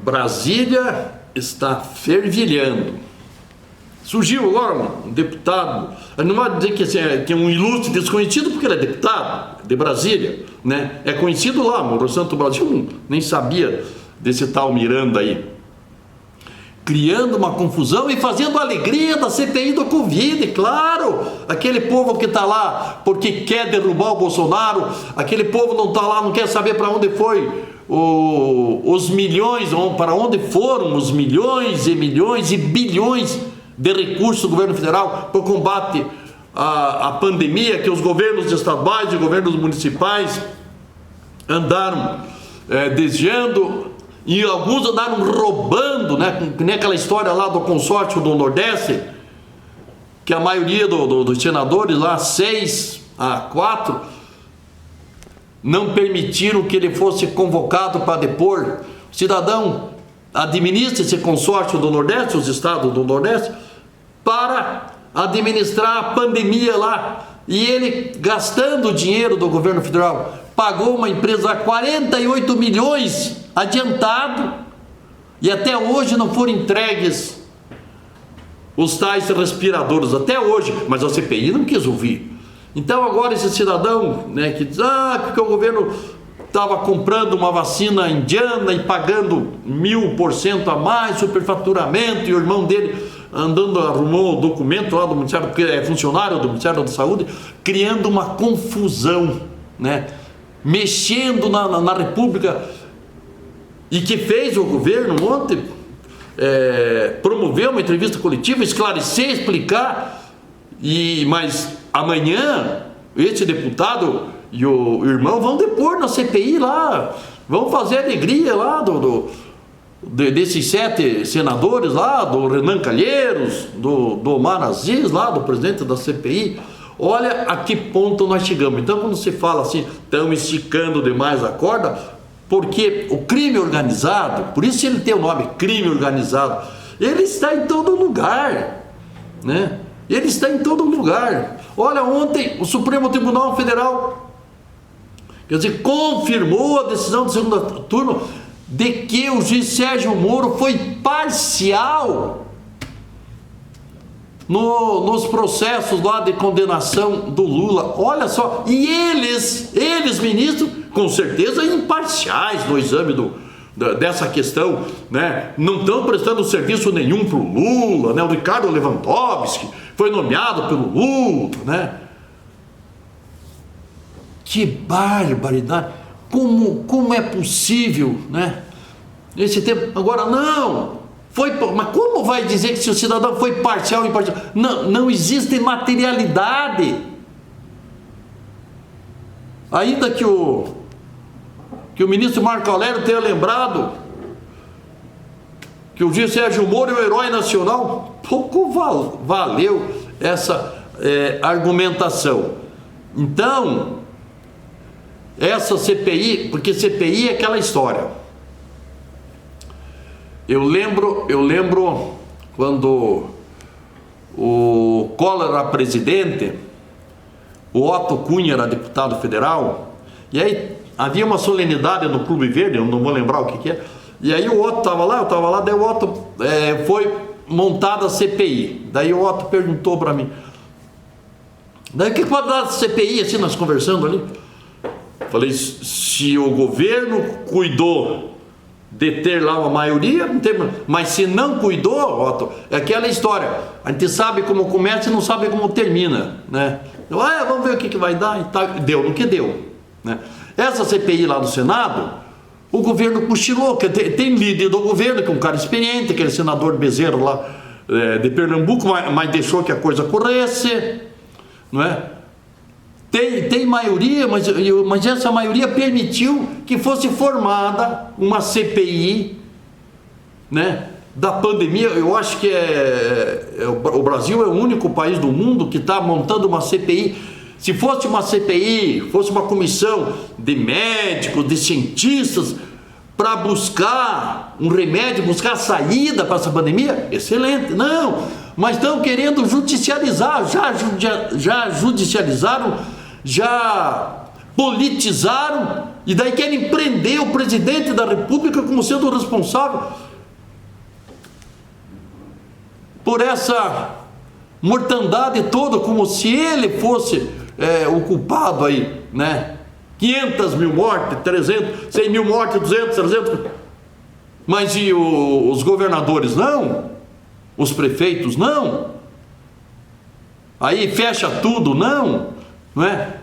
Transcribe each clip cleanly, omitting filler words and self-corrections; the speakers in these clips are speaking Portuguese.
Brasília está fervilhando. Surgiu agora um deputado, não vai dizer que é um ilustre desconhecido porque ele é deputado de Brasília, né? É conhecido lá, Moro Santo Brasil, nem sabia desse tal Miranda aí. Criando uma confusão e fazendo a alegria da CPI do Covid, claro, aquele povo que está lá porque quer derrubar o Bolsonaro, aquele povo não está lá, não quer saber para onde foi os milhões, para onde foram os milhões e bilhões de recursos do governo federal para o combate à pandemia, que os governos estaduais e governos municipais andaram desviando, e alguns andaram roubando, né? Que nem aquela história lá do consórcio do Nordeste, que a maioria dos senadores lá, 6-4, não permitiram que ele fosse convocado para depor. O cidadão administra esse consórcio do Nordeste, os estados do Nordeste, para administrar a pandemia lá. E ele, gastando o dinheiro do governo federal, pagou uma empresa 48 milhões adiantado, e até hoje não foram entregues os tais respiradores, até hoje, mas a CPI não quis ouvir. Então agora esse cidadão, né, que diz, porque o governo estava comprando uma vacina indiana e pagando 1000% a mais, superfaturamento, e o irmão dele arrumou o documento lá do Ministério, porque é funcionário do Ministério da Saúde, criando uma confusão, né, mexendo na República, e que fez o governo ontem promover uma entrevista coletiva, esclarecer, explicar, mas amanhã esse deputado e o irmão vão depor na CPI lá, vão fazer alegria lá desses 7 senadores lá, do Renan Calheiros, do Omar Aziz lá, do presidente da CPI. Olha a que ponto nós chegamos. Então quando se fala assim, estamos esticando demais a corda, porque o crime organizado, por isso ele tem o nome crime organizado, ele está em todo lugar, né? Ele está em todo lugar. Olha, ontem o Supremo Tribunal Federal, quer dizer, confirmou a decisão de segunda turma de que o juiz Sérgio Moro foi parcial nos processos lá de condenação do Lula. Olha só, e eles ministros, com certeza imparciais no exame dessa questão, né? Não estão prestando serviço nenhum para o Lula, né? O Ricardo Lewandowski foi nomeado pelo Lula, né? Que barbaridade! Como é possível, né? Esse tempo, agora não! Mas como vai dizer que se o cidadão foi parcial ou imparcial? Não existe materialidade. Ainda que o ministro Marco Aurélio tenha lembrado que o juiz Sérgio Moro é o herói nacional, pouco valeu essa argumentação. Então, essa CPI, porque CPI é aquela história. Eu lembro quando o Collor era presidente, o Otto Cunha era deputado federal, e aí havia uma solenidade no Clube Verde, eu não vou lembrar o que é, e aí o Otto estava lá, eu estava lá, daí o Otto foi montada a CPI, daí o Otto perguntou para mim, daí o que pode dar CPI, assim, nós conversando ali? Falei, se o governo cuidou de ter lá uma maioria, não tem, mas se não cuidou, Otto, é aquela história, a gente sabe como começa e não sabe como termina, né? Vamos ver o que vai dar, e tá, deu no que deu, né? Essa CPI lá do Senado, o governo cochilou, que tem líder do governo, que é um cara experiente, aquele senador Bezerra lá de Pernambuco, mas deixou que a coisa corresse, não é? Tem maioria, mas essa maioria permitiu que fosse formada uma CPI, né, da pandemia. Eu acho que o Brasil é o único país do mundo que está montando uma CPI. Se fosse uma CPI, fosse uma comissão de médicos, de cientistas, para buscar um remédio, buscar saída para essa pandemia, excelente. Não, mas estão querendo judicializar, já judicializaram, já politizaram e daí querem prender o presidente da República como sendo o responsável por essa mortandade toda, como se ele fosse o culpado aí, né? 500 mil mortes, 300, 100 mil mortes, 200, 300. Mas e os governadores não? Os prefeitos não? Aí fecha tudo, não? Não é?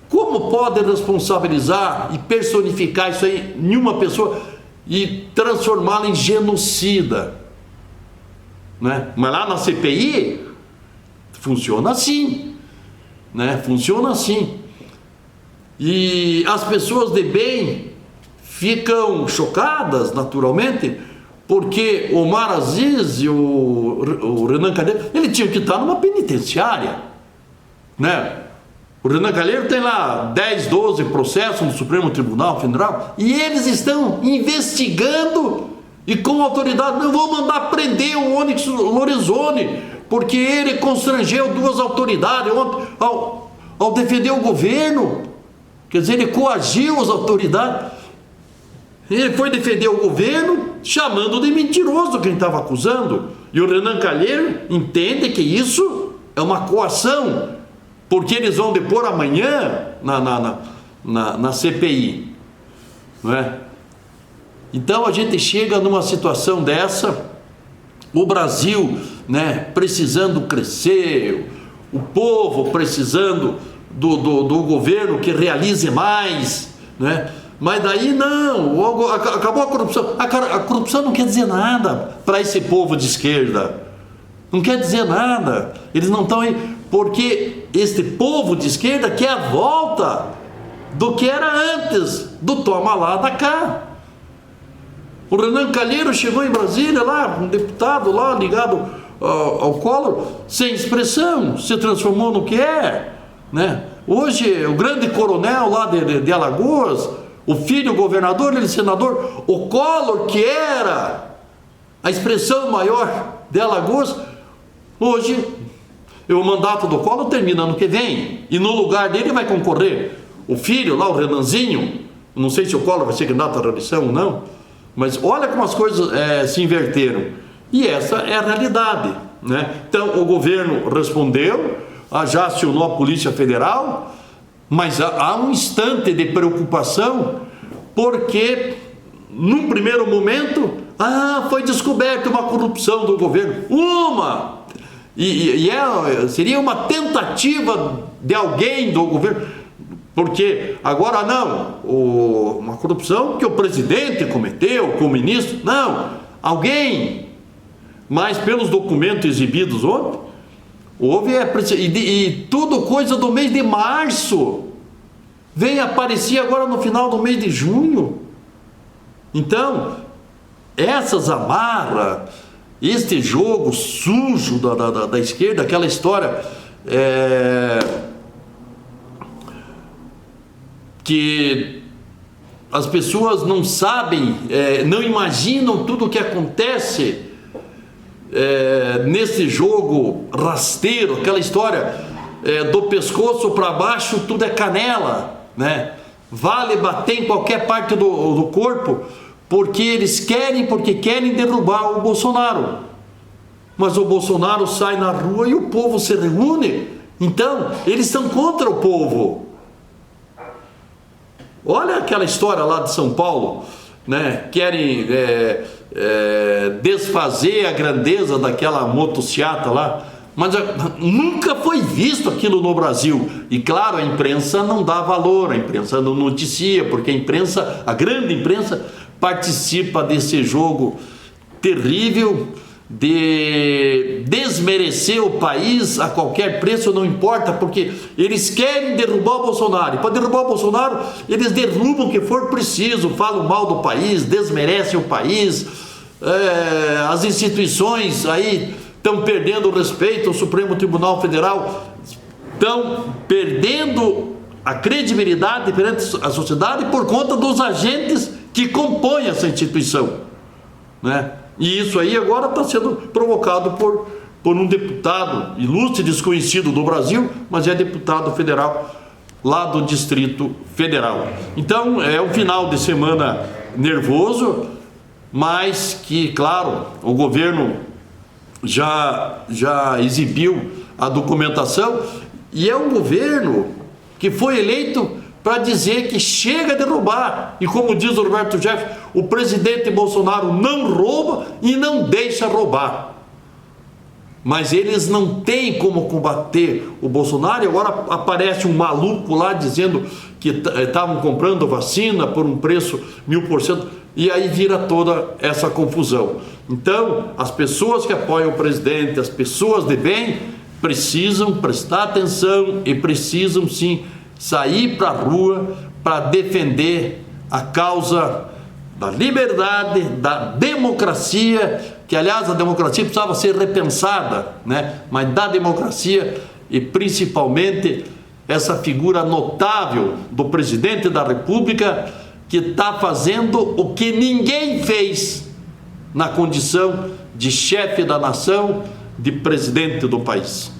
Como pode responsabilizar e personificar isso aí em uma pessoa e transformá-la em genocida? Né? Mas lá na CPI funciona assim, né? Funciona assim. E as pessoas de bem ficam chocadas, naturalmente, porque o Omar Aziz e o Renan Calheiros, ele tinha que estar numa penitenciária, né? O Renan Calheiros tem lá 10, 12 processos no Supremo Tribunal Federal e eles estão investigando e com autoridade não vão mandar prender o Onyx Lorenzoni, porque ele constrangeu duas autoridades ao defender o governo. Quer dizer, ele coagiu as autoridades. Ele foi defender o governo chamando de mentiroso quem estava acusando. E o Renan Calheiros entende que isso é uma coação, porque eles vão depor amanhã na CPI, não é? Então a gente chega numa situação dessa, o Brasil, né, precisando crescer, o povo precisando do governo que realize mais, né? Mas daí não, acabou a corrupção. A corrupção não quer dizer nada para esse povo de esquerda, não quer dizer nada. Eles não estão aí, porque este povo de esquerda quer a volta do que era antes, do toma lá da cá. O Renan Calheiros chegou em Brasília lá, um deputado lá ligado ao Collor, sem expressão, se transformou no que é, né? Hoje o grande coronel lá de Alagoas, o filho governador, ele senador, o Collor, que era a expressão maior de Alagoas, hoje o mandato do Collor termina ano que vem, e no lugar dele vai concorrer o filho lá, o Renanzinho. Não sei se o Collor vai ser candidato à reeleição ou não, mas olha como as coisas se inverteram, e essa é a realidade, né? Então o governo respondeu, já acionou a Polícia Federal, mas há um instante de preocupação, porque num primeiro momento foi descoberta uma corrupção do governo, seria uma tentativa de alguém do governo, porque agora não, uma corrupção que o presidente cometeu, que o ministro, não, alguém, mas pelos documentos exibidos ontem, houve, e tudo coisa do mês de março, vem aparecer agora no final do mês de junho. Então, essas amarras, este jogo sujo da esquerda, aquela história que as pessoas não sabem, não imaginam tudo o que acontece nesse jogo rasteiro, aquela história do pescoço para baixo tudo é canela, né? Vale bater em qualquer parte do corpo, porque querem derrubar o Bolsonaro. Mas o Bolsonaro sai na rua e o povo se reúne. Então eles estão contra o povo. Olha aquela história lá de São Paulo, né? Querem desfazer a grandeza daquela motociata lá, mas nunca foi visto aquilo no Brasil. E claro, a imprensa não dá valor, a imprensa não noticia, porque a grande imprensa participa desse jogo terrível de desmerecer o país a qualquer preço, não importa, porque eles querem derrubar o Bolsonaro, e para derrubar o Bolsonaro eles derrubam o que for preciso, falam mal do país, desmerecem o país, as instituições aí estão perdendo o respeito, o Supremo Tribunal Federal estão perdendo a credibilidade perante a sociedade por conta dos agentes que compõem essa instituição, né? E isso aí agora está sendo provocado por um deputado ilustre, desconhecido do Brasil, mas é deputado federal lá do Distrito Federal. Então é um final de semana nervoso, mas que, claro, o governo já exibiu a documentação, e é um governo que foi eleito para dizer que chega de roubar. E como diz o Roberto Jefferson, o presidente Bolsonaro não rouba e não deixa roubar. Mas eles não têm como combater o Bolsonaro, e agora aparece um maluco lá dizendo que estavam comprando vacina por um preço 1000%, e aí vira toda essa confusão. Então, as pessoas que apoiam o presidente, as pessoas de bem, precisam prestar atenção e precisam sim sair para a rua para defender a causa da liberdade, da democracia, que aliás a democracia precisava ser repensada, né? Mas da democracia, e principalmente essa figura notável do presidente da República, que está fazendo o que ninguém fez na condição de chefe da nação, de presidente do país.